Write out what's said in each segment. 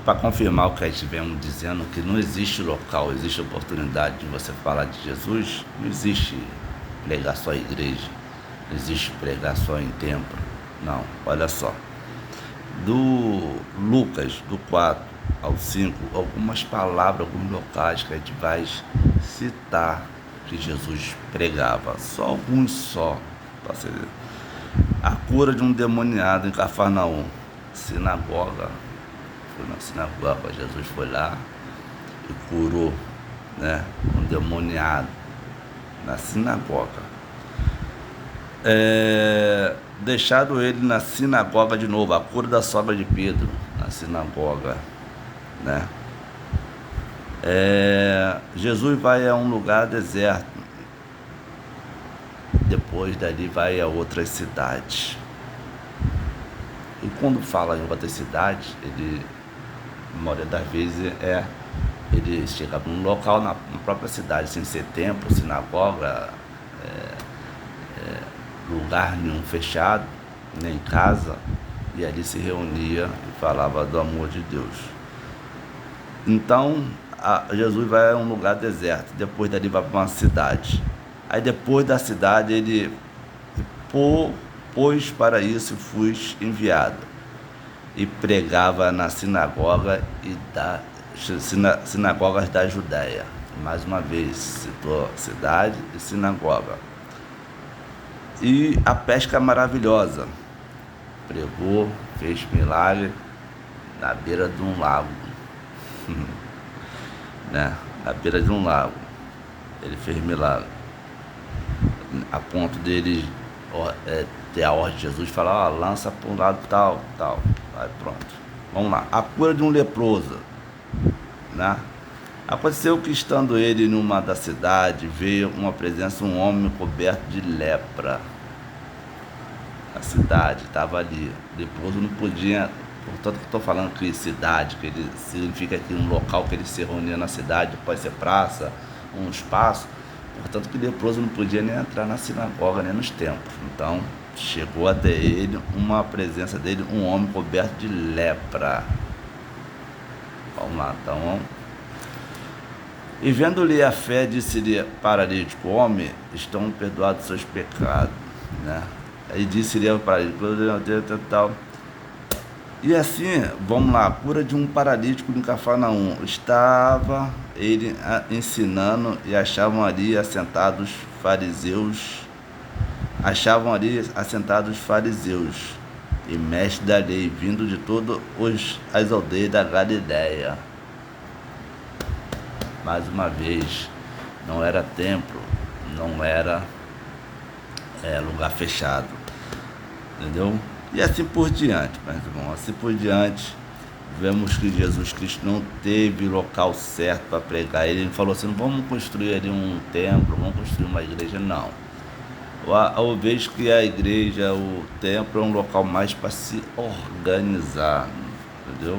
Para confirmar o que a gente vem dizendo, que não existe local, existe oportunidade de você falar de Jesus, não existe pregar só em igreja, não existe pregar só em templo, não, olha só. Do Lucas, do 4 ao 5, algumas palavras, alguns locais que a gente vai citar que Jesus pregava, só alguns só, para você ver. A cura de um demoniado em Cafarnaum, sinagoga, foi na sinagoga, Jesus foi lá e curou, né, um demoniado na sinagoga. Deixaram ele na sinagoga de novo, a cura da sogra de Pedro, na sinagoga, né? Jesus vai a um lugar deserto, depois dali vai a outras cidades. E quando fala em outras cidades, ele, a maioria das vezes, ele chega num local na própria cidade, sem ser templo, sinagoga, lugar nenhum fechado, nem casa, e ali se reunia e falava do amor de Deus. Então, Jesus vai a um lugar deserto, depois dali vai para uma cidade. Aí depois da cidade ele pois para isso fui enviado, e pregava na sinagoga sinagogas da Judéia. Mais uma vez citou cidade e sinagoga. E a pesca maravilhosa, pregou, fez milagre na beira de um lago, né? Na beira de um lago ele fez milagre, a ponto dele ter a ordem de Jesus de falar, lança para um lado tal. Aí pronto, vamos lá. A cura de um leproso, né? Aconteceu que, estando ele numa da cidade, veio uma presença, um homem coberto de lepra. A cidade estava ali, leproso não podia, portanto que estou falando que cidade, que ele significa que um local que ele se reunia na cidade, pode ser praça, um espaço, portanto que leproso não podia nem entrar na sinagoga, nem nos templos. Então chegou até ele uma presença dele, um homem coberto de lepra. Vamos lá, então. E vendo-lhe a fé, disse-lhe paralítico, homem, estão perdoados seus pecados, né? Aí disse-lhe ao paralítico, tal. E assim, vamos lá, a cura de um paralítico em Cafarnaum. Estava ele ensinando e achavam ali assentados fariseus e mestres da lei, vindo de todas as aldeias da Galiléia. Mais uma vez, não era templo, não era lugar fechado, entendeu? E assim por diante, meus irmãos, assim por diante, vemos que Jesus Cristo não teve local certo para pregar. Ele falou assim, não vamos construir ali um templo, vamos construir uma igreja, não. Eu vejo que a igreja, o templo é um local mais para se organizar, entendeu?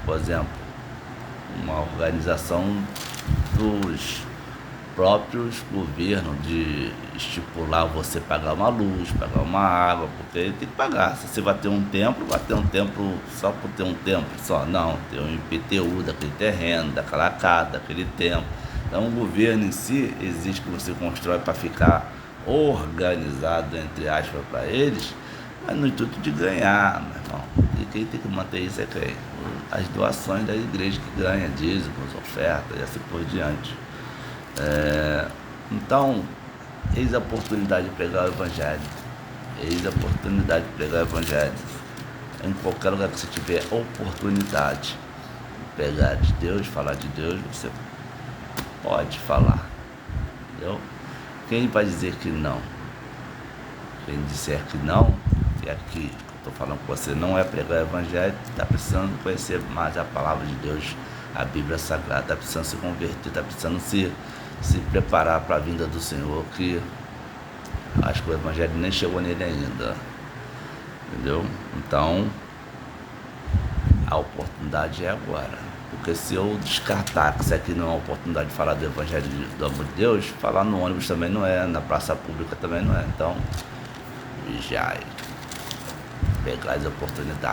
Por exemplo, uma organização dos próprios governos de estipular você pagar uma luz, pagar uma água, porque tem que pagar. Se você vai ter um templo só por ter um templo só, não, tem um IPTU daquele terreno, daquela casa, daquele templo. Então o governo em si exige que você constrói para ficar organizado, entre aspas, para eles, mas no intuito de ganhar, meu irmão. E quem tem que manter isso é quem? As doações da igreja que ganha, dízimos, ofertas e assim por diante. Então, eis a oportunidade de pregar o Evangelho. Eis a oportunidade de pregar o Evangelho. Em qualquer lugar que você tiver oportunidade de pregar de Deus, falar de Deus, você pode falar. Entendeu? Quem vai dizer que não? Quem disser que não, que aqui estou falando com você, não é pregar o Evangelho, está precisando conhecer mais a palavra de Deus, a Bíblia Sagrada, está precisando se converter, está precisando se preparar para a vinda do Senhor, que acho que o Evangelho nem chegou nele ainda, entendeu? Então, a oportunidade é agora. Porque se eu descartar que isso aqui não é uma oportunidade de falar do Evangelho do amor de Deus, falar no ônibus também não é, na praça pública também não é. Então, vigiai, pegar as oportunidades.